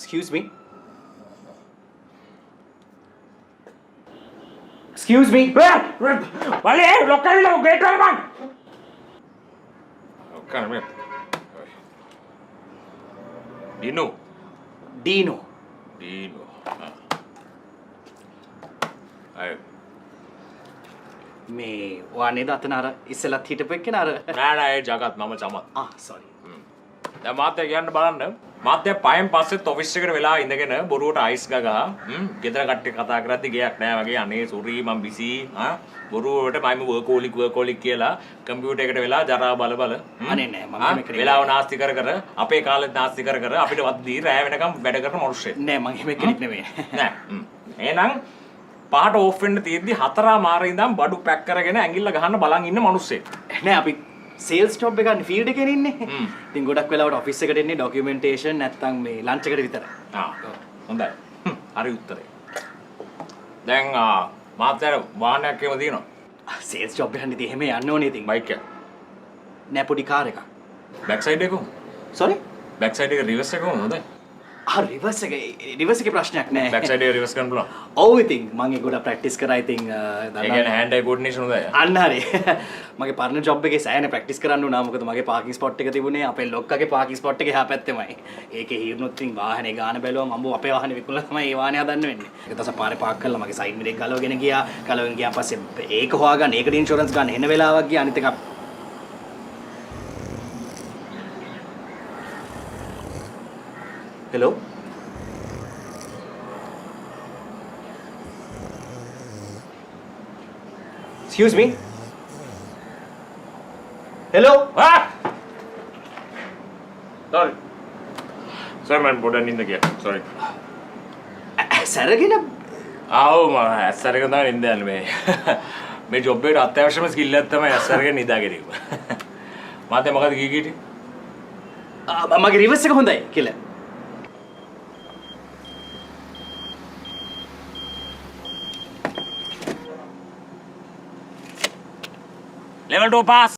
Excuse me. Excuse me. Vale, local gate man. Local man. Dino. Dino. Dino. Ayo. මේ වානේ දතන අර ඉස්සෙල්ලත් හිටපු එක්කන අර නෑ නෑ ඒ ජගත් මම චමත්. sorry. දැන් මාත්‍ය කියන්න බලන්න. මාත්‍ය පයෙන් පස්සෙත් ඔෆිස් එකට වෙලා ඉඳගෙන බොරුවට අයිස් ගගා ගෙදර කට්ටිය කතා කරද්දි ගයක් නෑ වගේ අනේ සෝරි මම බිසි බොරුවට මම වර්කෝලික් කියලා කම්පියුටර් එකට වෙලා ජරා බල අනේ නෑ මම එහෙම කරේ වෙලාව නාස්ති කර අපේ කාලෙත් නාස්ති කර අපිට වද්දී රෑ වෙනකම් වැඩ කරන මිනිස්සෙක් නෑ මම එහෙම කෙනෙක් නෙමෙයි නෑ එහෙනම් පහට ඕෆ් වෙන්න තියෙද්දි 4 මාරේ ඉඳන් බඩු පැක් කරගෙන ඇඟිල්ල ගහන්න බලන් ඉන්න මිනිස්සෙක් නෑ අපි සේල්ස් ජොබ් එක ගන්න ෆීල්ඩ් එකේ ඉන්නේ ඉතින් ගොඩක් වෙලාවට ඔෆිස් එකට එන්නේ ඩොකියුමන්ටේෂන් නැත්නම් මේ ලන්ච් එකට විතරයි හොඳයි හරි උත්තරේ දැන් මාත්‍යාර වාහනයක් එහෙම තියෙනවා සේල්ස් ජොබ් එකක් නෙදී එහෙම යන්න ඕනේ ඉතින් බයික් එක නෑ පොඩි කාර් එකක් බෑක් සයිඩ් එක sorry බෑක් සයිඩ් එක රිවර්ස් එක කොහොමද හොඳයි රිවර්ස් එකේ ප්‍රශ්නයක් නෑ බෑක් සයිඩ් එක රිවර්ස් කරන්න පුළුවන් ඔව් ඉතින් මම ඒක ගොඩක් ප්‍රැක්ටිස් කරා ඉතින් ඒ කියන්නේ හෑන්ඩ් අයි කෝඩිනේෂන් හොඳයි අන්න හරි මගේ පරණ ජොබ් එකේ සෑහෙන ප්‍රැක්ටිස් කරන්න උනා මොකද මගේ පාකින් ස්පොට් එක තිබුණේ අපේ ලොක්කගේ පාකින් ස්පොට් එකේ එහා පැත්තේමයි ඒකේ හිරුනොත් ඉතින් වාහනේ ගාන බැලුවම අම්බෝ අපේ වාහනේ විකුණලා තමයි ඒ වාහනේ හදන්න වෙන්නේ ඒක තස පාරේ පාක් කරලා මගේ සයිඩ් මිරර් එක ගලවගෙන ගියා පස්සේ ඒක හොයාගන්න ඒකට ඉන්ෂුරන්ස් ගන්න එන වෙලාවක් ගියා අනිත් එක hello excuse me hello sorry man පොඩ්ඩක් නින්ද ගියා sorry සරගෙන ආව් මම ඇස්සරගෙන තමයි නින්ද යන්නේ මේ ජොබ් එකට අත්‍යවශ්‍යම ස්කිල් එකක් තමයි ඇස්සරගෙන නිදා ගැනීම මාතේ මොකද කීකීටි මගේ රිවර්ස් එක හොඳයි කියලා level 2 pass